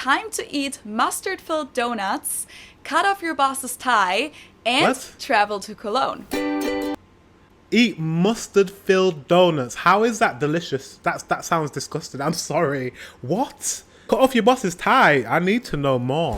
Time to eat mustard-filled donuts, cut off your boss's tie, and travel to Cologne. Eat mustard-filled donuts. How is that delicious? That sounds disgusting. I'm sorry. What? Cut off your boss's tie. I need to know more.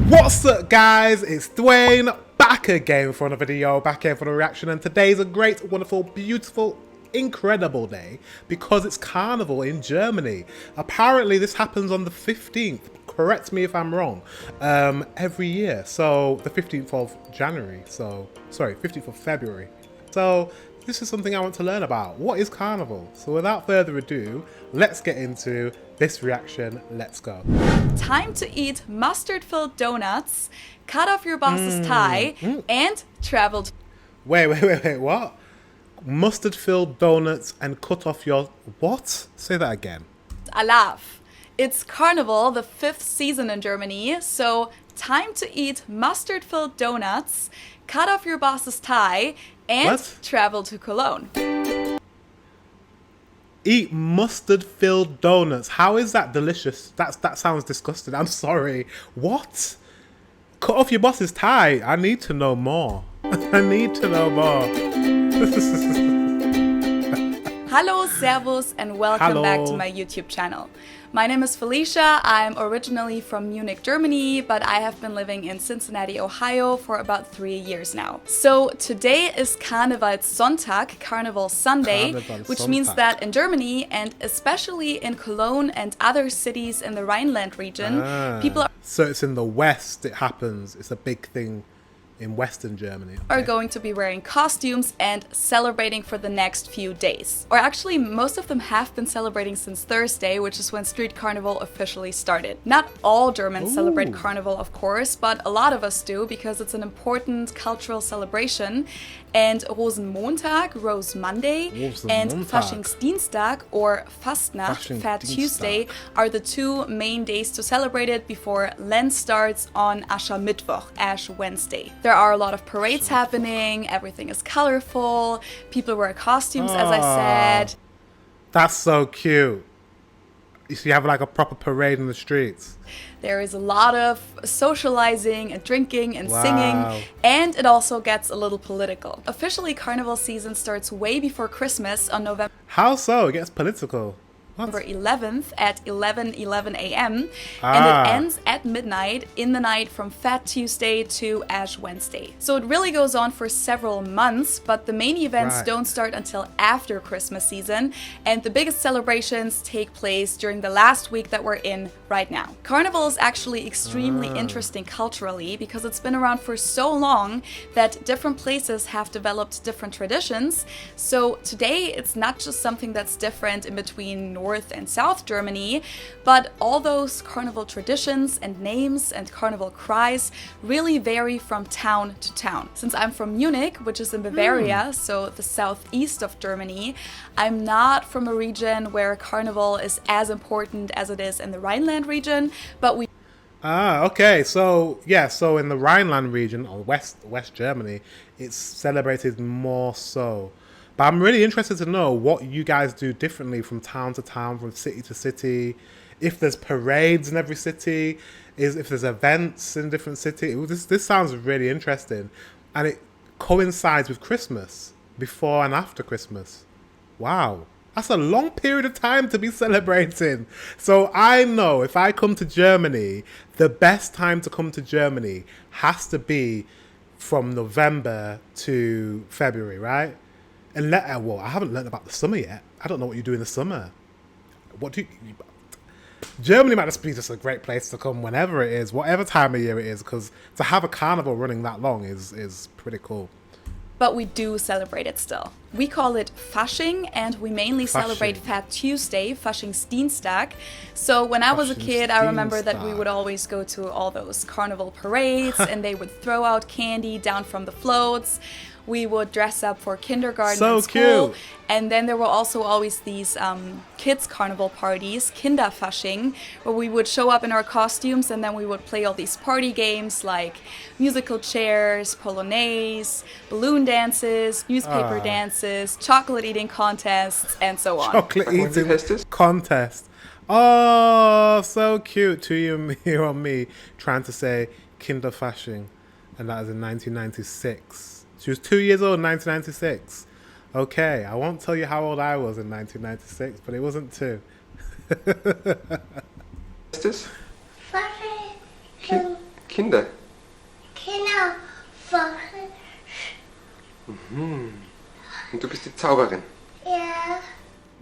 What's up, guys? It's Dwayne, back again for another video, back here for the reaction. And today's a great, wonderful, beautiful, incredible day because it's Carnival in Germany. Apparently, this happens on the 15th. Correct me if I'm wrong. Every year. So the 15th of January. So, sorry, 15th of February. So this is something I want to learn about. What is Carnival? So without further ado, let's get into this reaction. Let's go. Time to eat mustard-filled donuts, cut off your boss's tie, and travel to... Wait, what? Mustard-filled donuts and cut off your... What? Say that again. Alaf. It's Carnival, the 5th season in Germany, so time to eat mustard-filled donuts, cut off your boss's tie, and travel to Cologne. Eat mustard-filled donuts. How is that delicious? That sounds disgusting. I'm sorry. What? Cut off your boss's tie. I need to know more. I need to know more. Hello, servus, and welcome back to my YouTube channel. My name is Felicia. I'm originally from Munich, Germany, but I have been living in Cincinnati, Ohio for about 3 years now. So today is Karnevalssonntag, Carnival Sunday, which means that in Germany, and especially in Cologne and other cities in the Rhineland region, people are... So it's in the West it happens. It's a big thing in Western Germany. Are going to be wearing costumes and celebrating for the next few days. Or actually, most of them have been celebrating since Thursday, which is when Street Carnival officially started. Not all Germans celebrate Carnival, of course, but a lot of us do because it's an important cultural celebration. And Rosenmontag, Rose Monday, and Faschingsdienstag or Fastnacht, Fat Tuesday, are the two main days to celebrate it before Lent starts on Aschermittwoch, Ash Wednesday. There are a lot of parades happening, everything is colorful, people wear costumes, as I said. That's so cute. So you have like a proper parade in the streets. There is a lot of socializing and drinking and singing, and it also gets a little political. Officially, Carnival season starts way before Christmas on November... How so? It gets political. November 11th at 11:11 a.m. and it ends at midnight in the night from Fat Tuesday to Ash Wednesday. So it really goes on for several months, but the main events don't start until after Christmas season, and the biggest celebrations take place during the last week that we're in right now. Carnival is actually extremely interesting culturally because it's been around for so long that different places have developed different traditions. So today it's not just something that's different in between North and South Germany, but all those carnival traditions and names and carnival cries really vary from town to town. Since I'm from Munich, which is in Bavaria, so the southeast of Germany, I'm not from a region where carnival is as important as it is in the Rhineland region, but we... Okay. So, yeah, so in the Rhineland region, or West Germany, it's celebrated more so. But I'm really interested to know what you guys do differently from town to town, from city to city. If there's parades in every city, if there's events in different cities. This sounds really interesting. And it coincides with Christmas, before and after Christmas. Wow. That's a long period of time to be celebrating. So I know if I come to Germany, the best time to come to Germany has to be from November to February, right? And well, I haven't learned about the summer yet. I don't know what you do in the summer. What do you... Germany might just be just a great place to come whenever it is, whatever time of year it is, because to have a carnival running that long is pretty cool. But we do celebrate it still. We call it Fasching, and we mainly celebrate Fat Tuesday, Faschingsdienstag. So when I was a kid, I remember that we would always go to all those carnival parades, and they would throw out candy down from the floats. We would dress up for kindergarten and school. Cute. And then there were also always these kids' carnival parties, Kinderfasching, where we would show up in our costumes and then we would play all these party games like musical chairs, polonaise, balloon dances, newspaper dances, chocolate eating contests, and so on. Chocolate eating contest. Oh, so cute. To you, me, or me, trying to say Kinderfasching, and that was in 1996. She was 2 years old in 1996. Okay, I won't tell you how old I was in 1996, but it wasn't two. Ist es? Wache, Kinder. Kinder, Wache, Und du bist die Zauberin. ja.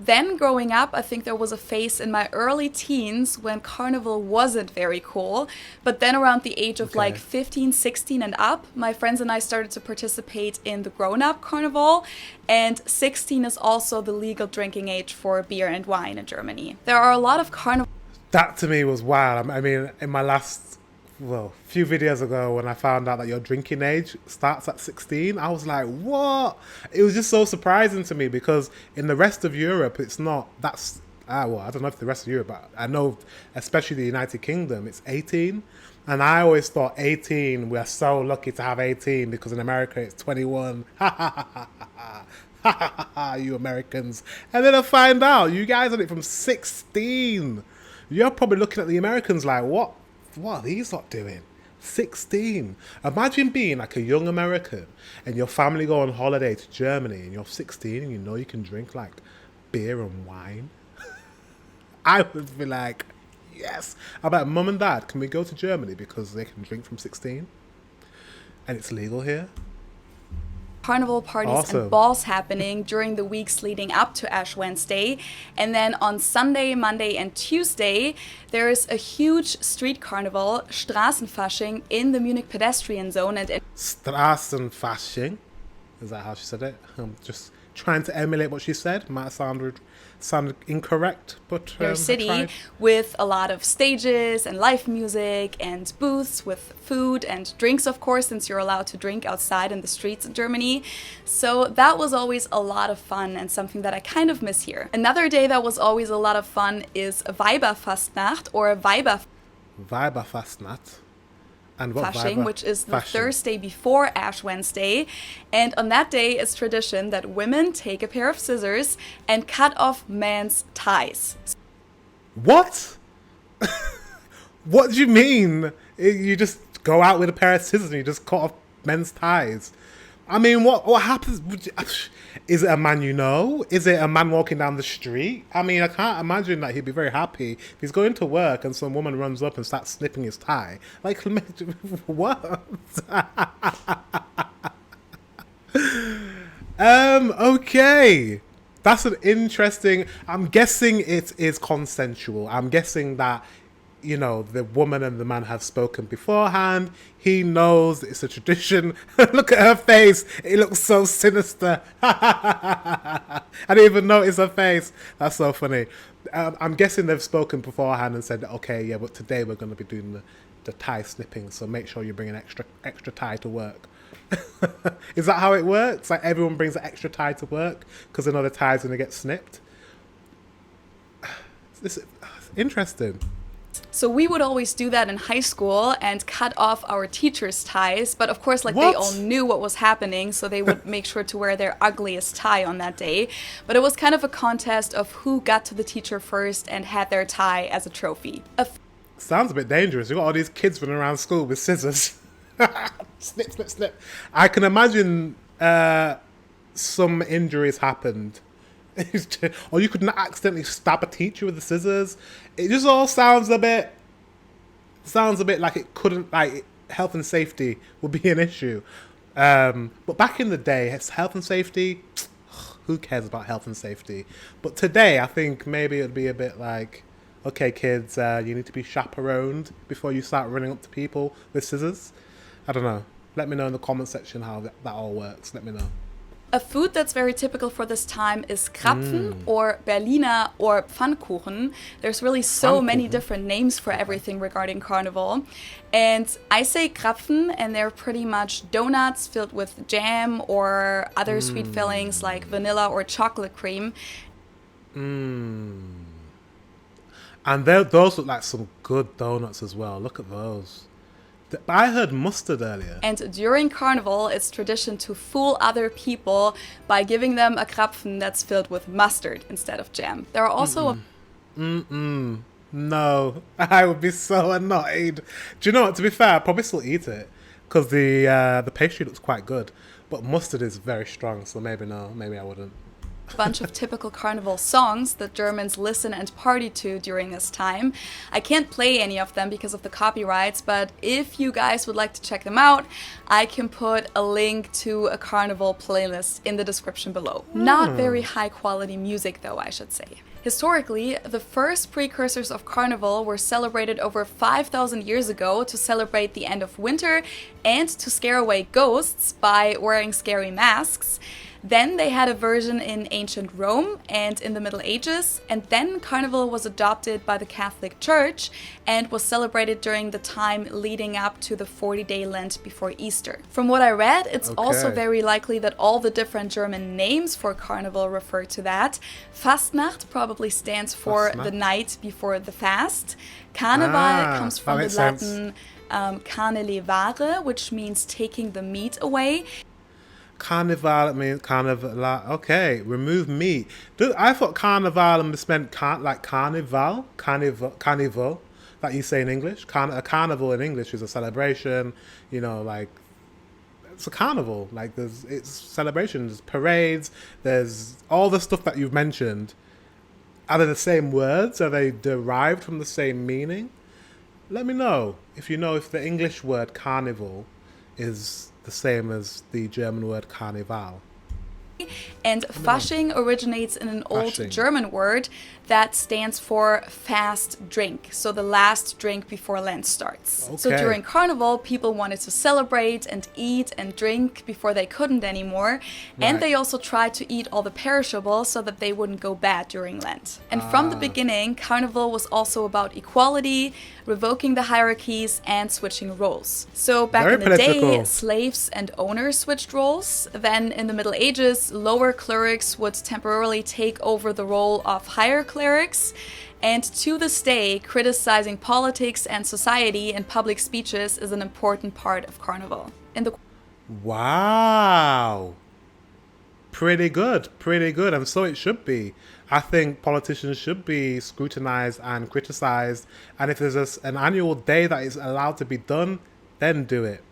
Then growing up, I think there was a phase in my early teens when Carnival wasn't very cool. But then around the age of like 15, 16 and up, my friends and I started to participate in the grown-up Carnival. And 16 is also the legal drinking age for beer and wine in Germany. There are a lot of carnival. That to me was wild. I mean, in my last, few videos ago, when I found out that your drinking age starts at 16, I was like, what? It was just so surprising to me because in the rest of Europe, it's not, I don't know if the rest of Europe, but I know, especially the United Kingdom, it's 18. And I always thought 18, we're so lucky to have 18 because in America it's 21. Ha ha ha ha ha. Ha ha ha, you Americans. And then I find out you guys had it from 16. You're probably looking at the Americans like, what are these lot doing? 16. Imagine being like a young American and your family go on holiday to Germany and you're 16 and you know you can drink like beer and wine. I would be like, yes. I'm like, Mum and Dad, can we go to Germany because they can drink from 16? And it's legal here? Carnival parties and balls happening during the weeks leading up to Ash Wednesday. And then on Sunday, Monday and Tuesday, there is a huge street carnival, Straßenfasching, in the Munich pedestrian zone. And Straßenfasching? Is that how she said it? I'm just trying to emulate what she said. Might sound incorrect, but your city with a lot of stages and live music and booths with food and drinks, of course, since you're allowed to drink outside in the streets of Germany. So that was always a lot of fun and something that I kind of miss here. Another day that was always a lot of fun is Weiberfastnacht or Weiberfastnacht. And what Fasching, which is the Thursday before Ash Wednesday. And on that day, it's tradition that women take a pair of scissors and cut off men's ties. What? What do you mean? You just go out with a pair of scissors and you just cut off men's ties? I mean, what happens? Is it a man you know? Is it a man walking down the street? I mean, I can't imagine that he'd be very happy if he's going to work and some woman runs up and starts snipping his tie. Like, what? Okay. That's an interesting... I'm guessing it is consensual. I'm guessing that, you know, the woman and the man have spoken beforehand. He knows it's a tradition. Look at her face. It looks so sinister. I didn't even notice her face. That's so funny. I'm guessing they've spoken beforehand and said, okay, yeah, but today we're going to be doing the tie snipping, so make sure you bring an extra tie to work. Is that how it works? Like everyone brings an extra tie to work because they know the tie's going to get snipped? This is interesting. So we would always do that in high school and cut off our teachers' ties. But of course, like What? they all knew what was happening, so they would make sure to wear their ugliest tie on that day. But it was kind of a contest of who got to the teacher first and had their tie as a trophy. Sounds a bit dangerous. You've got all these kids running around school with scissors. Snip, snip, snip. I can imagine some injuries happened. Or you could not accidentally stab a teacher with the scissors. It just all sounds a bit like it couldn't, like health and safety would be an issue. But back in the day, it's health and safety, who cares about health and safety? But today, I think maybe it'd be a bit like, okay, kids, you need to be chaperoned before you start running up to people with scissors. I don't know. Let me know in the comment section how that all works. Let me know. A food that's very typical for this time is Krapfen or Berliner or Pfannkuchen. There's really so many different names for everything regarding Carnival. And I say Krapfen, and they're pretty much donuts filled with jam or other sweet fillings like vanilla or chocolate cream. And those look like some good donuts as well. Look at those. I heard mustard earlier. And during Carnival, it's tradition to fool other people by giving them a Krapfen that's filled with mustard instead of jam. There are also No, I would be so annoyed. Do you know what? To be fair, I'd probably still eat it because the pastry looks quite good, but mustard is very strong, so maybe no, maybe I wouldn't. Bunch of typical carnival songs that Germans listen and party to during this time. I can't play any of them because of the copyrights, but if you guys would like to check them out, I can put a link to a carnival playlist in the description below. Not very high quality music though, I should say. Historically, the first precursors of Carnival were celebrated over 5,000 years ago to celebrate the end of winter and to scare away ghosts by wearing scary masks. Then they had a version in ancient Rome and in the Middle Ages, and then Carnival was adopted by the Catholic Church and was celebrated during the time leading up to the 40-day Lent before Easter. From what I read, it's also very likely that all the different German names for Carnival refer to that. Fastnacht probably stands for the night before the fast. Carneval comes from the Latin carnelevare, which means taking the meat away. Carnival means carnival. Okay, remove meat. I thought carnival meant carnival, that you say in English. A carnival in English is a celebration. You know, like it's a carnival. Like it's celebrations, parades. There's all the stuff that you've mentioned. Are they the same words? Are they derived from the same meaning? Let me know if you know if the English word carnival is the same as the German word Carnival. And Fasching originates in an old German word that stands for fast drink, so the last drink before Lent starts. So during Carnival, people wanted to celebrate and eat and drink before they couldn't anymore, and they also tried to eat all the perishables so that they wouldn't go bad during Lent. And from the beginning, Carnival was also about equality, revoking the hierarchies, and switching roles. So back in the day, slaves and owners switched roles. Then in the Middle Ages, lower clerics would temporarily take over the role of higher clerics, and to this day, criticizing politics and society in public speeches is an important part of Carnival. Wow. Pretty good, and so it should be. I think politicians should be scrutinized and criticized, and if there's an annual day that is allowed to be done, then do it.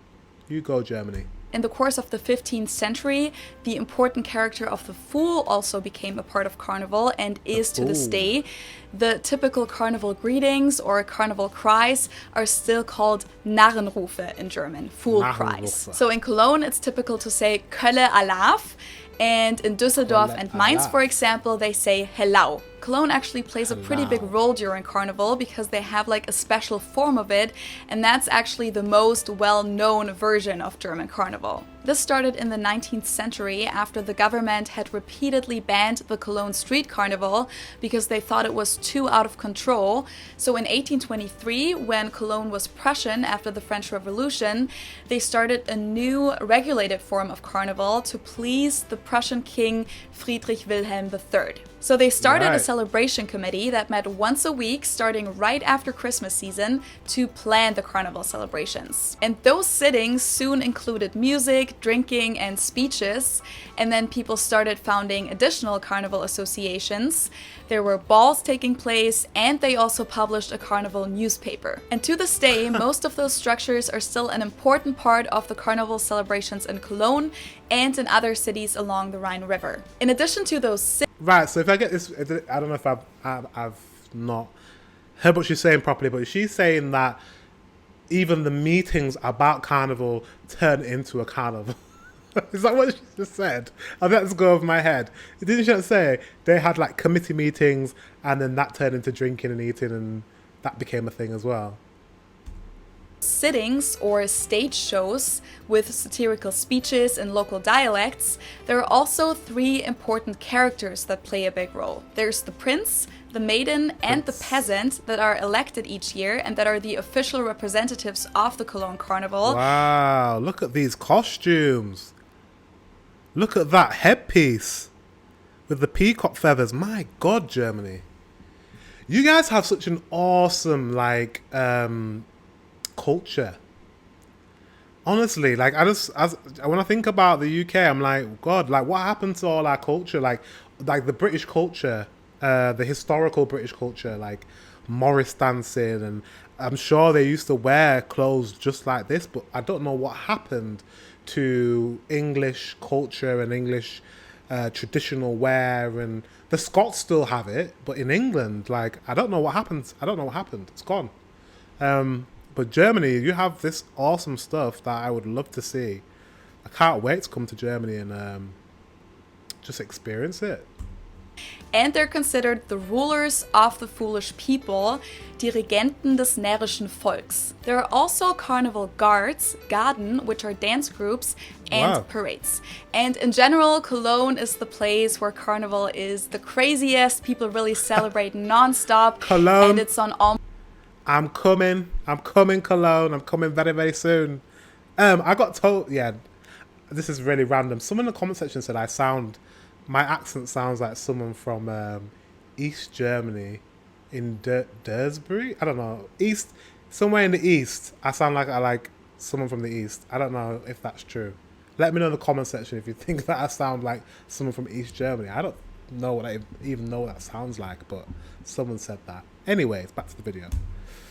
You go, Germany. In the course of the 15th century, the important character of the Fool also became a part of Carnival and is to this day. The typical Carnival greetings or Carnival cries are still called Narrenrufe in German, Fool cries. So in Cologne, it's typical to say Kölle Alaf, and in Düsseldorf and Mainz, for example, they say Hellau. Cologne actually plays a pretty big role during Carnival because they have like a special form of it, and that's actually the most well-known version of German Carnival. This started in the 19th century after the government had repeatedly banned the Cologne street carnival because they thought it was too out of control. So in 1823, when Cologne was Prussian after the French Revolution, they started a new regulated form of carnival to please the Prussian king Friedrich Wilhelm III. So they started a celebration committee that met once a week starting right after Christmas season to plan the carnival celebrations. And those sittings soon included music, drinking, and speeches, and then people started founding additional carnival associations. There were balls taking place, and they also published a carnival newspaper. And to this day, most of those structures are still an important part of the carnival celebrations in Cologne and in other cities along the Rhine River. In addition to those Right, so if I get this, I don't know if I've not heard what she's saying properly, but she's saying that even the meetings about Carnival turn into a carnival. Is that what she just said? I think that's go over my head. Didn't she say they had like committee meetings and then that turned into drinking and eating and that became a thing as well? Sittings or stage shows with satirical speeches in local dialects, there are also three important characters that play a big role. There's the prince, the maiden, and the peasant that are elected each year and that are the official representatives of the Cologne Carnival. Wow, look at these costumes. Look at that headpiece with the peacock feathers. My God, Germany. You guys have such an awesome, like, culture. Honestly, like when I think about the UK, I'm like, God, like what happened to all our culture? Like the British culture the historical British culture, like Morris dancing, and I'm sure they used to wear clothes just like this, but I don't know what happened to English culture and English traditional wear. And the Scots still have it, but in England, like, I don't know what happened. It's gone. But Germany, you have this awesome stuff that I would love to see. I can't wait to come to Germany and just experience it. And they're considered the rulers of the foolish people, die Regenten des närrischen Volks. There are also carnival guards, Garden, which are dance groups, and Wow. parades. And in general, Cologne is the place where carnival is the craziest. People really celebrate non-stop. Cologne. And it's on all... I'm coming, Cologne. I'm coming very, very soon. I got told, yeah, this is really random. Someone in the comment section said my accent sounds like someone from East Germany in Dursbury. I don't know. Somewhere in the East. I sound like someone from the East. I don't know if that's true. Let me know in the comment section if you think that I sound like someone from East Germany. I don't know what I even know what that sounds like, but someone said that. Anyways, back to the video.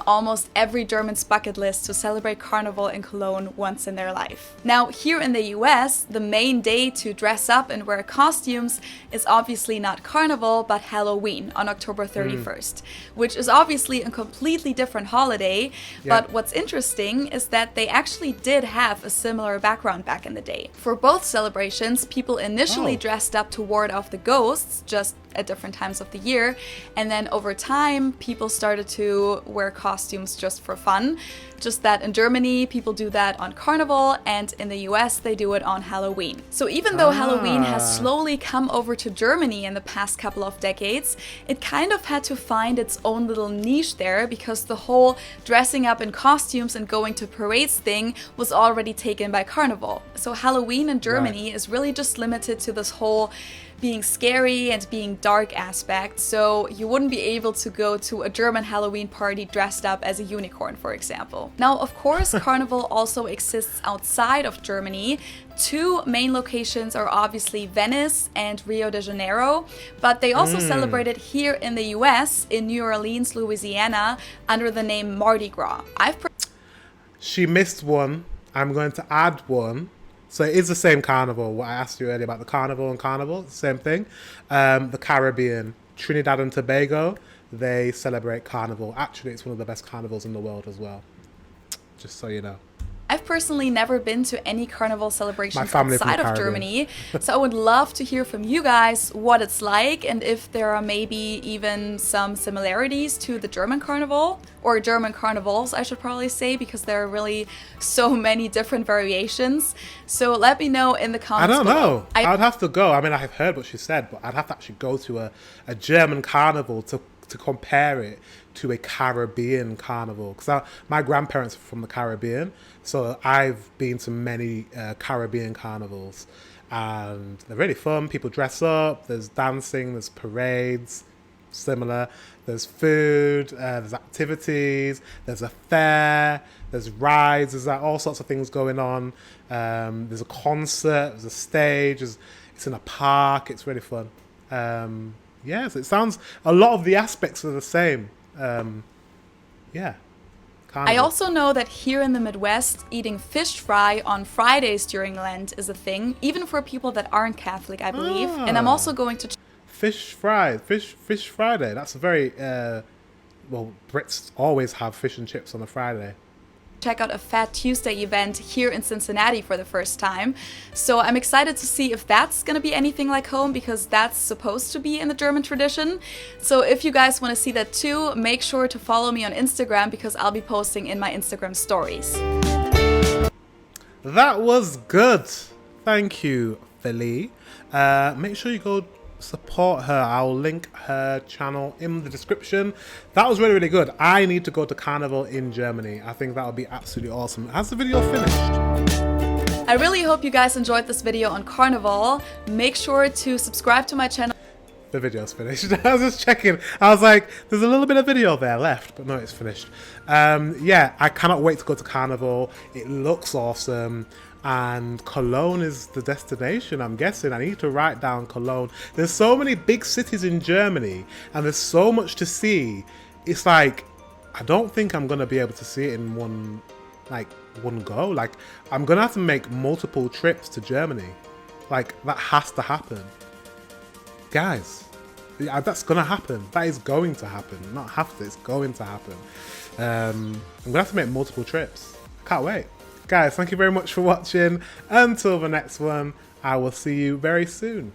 Almost every German's bucket list to celebrate Carnival in Cologne once in their life. Now, here in the US, the main day to dress up and wear costumes is obviously not Carnival, but Halloween on October 31st, which is obviously a completely different holiday. Yeah. But what's interesting is that they actually did have a similar background back in the day. For both celebrations, people initially dressed up to ward off the ghosts, just at different times of the year, and then over time people started to wear costumes just for fun. Just that in Germany people do that on Carnival, and in the US they do it on Halloween. So even though Halloween has slowly come over to Germany in the past couple of decades, it kind of had to find its own little niche there, because the whole dressing up in costumes and going to parades thing was already taken by Carnival. So Halloween in Germany is really just limited to this whole being scary and being dark aspect, so you wouldn't be able to go to a German Halloween party dressed up as a unicorn, for example. Now, of course, Carnival also exists outside of Germany. Two main locations are obviously Venice and Rio de Janeiro, but they also celebrate it here in the US, in New Orleans, Louisiana, under the name Mardi Gras. She missed one. I'm going to add one. So it is the same carnival. What I asked you earlier about the carnival and carnival, it's the same thing. The Caribbean, Trinidad and Tobago, they celebrate carnival. Actually, it's one of the best carnivals in the world as well. Just so you know. I've personally never been to any carnival celebrations family from outside of Caribbean. Germany, so I would love to hear from you guys what it's like, and if there are maybe even some similarities to the German carnival, or German carnivals I should probably say, because there are really so many different variations. So let me know in the comments I don't below. know. I'd have to go. I mean, I've heard what she said, but I'd have to actually go to a German carnival to compare it to a Caribbean carnival, because my grandparents are from the Caribbean, so I've been to many Caribbean carnivals, and they're really fun. People dress up, there's dancing, there's parades, similar, there's food, there's activities, there's a fair, there's rides, there's all sorts of things going on. There's a concert, there's a stage, it's in a park, it's really fun. Yes, it sounds, a lot of the aspects are the same. Yeah. Carnival. I also know that here in the Midwest, eating fish fry on Fridays during Lent is a thing, even for people that aren't Catholic, I believe. And I'm also going to Fish Friday. That's a very, well, Brits always have fish and chips on a Friday. check out a Fat Tuesday event here in Cincinnati for the first time. So I'm excited to see if that's gonna be anything like home, because that's supposed to be in the German tradition. So if you guys want to see that too, make sure to follow me on Instagram, because I'll be posting in my Instagram stories. That was good. Thank you, Philly. Make sure you go support her. I'll link her channel in the description. That was really, really good. I need to go to Carnival in Germany. I think that would be absolutely awesome. Has the video finished? I really hope you guys enjoyed this video on Carnival. Make sure to subscribe to my channel. The video's finished. I was just checking. I was like, there's a little bit of video there left, but no, it's finished. Yeah, I cannot wait to go to Carnival. It looks awesome. and Cologne is the destination, I'm guessing. I need to write down Cologne. There's so many big cities in Germany, and there's so much to see. It's like, I don't think I'm going to be able to see it in one go. Like, I'm going to have to make multiple trips to Germany. Like, that has to happen. Guys, yeah, that's going to happen. That is going to happen. Not have to, it's going to happen. I'm going to have to make multiple trips. Can't wait. Guys, thank you very much for watching. Until the next one, I will see you very soon.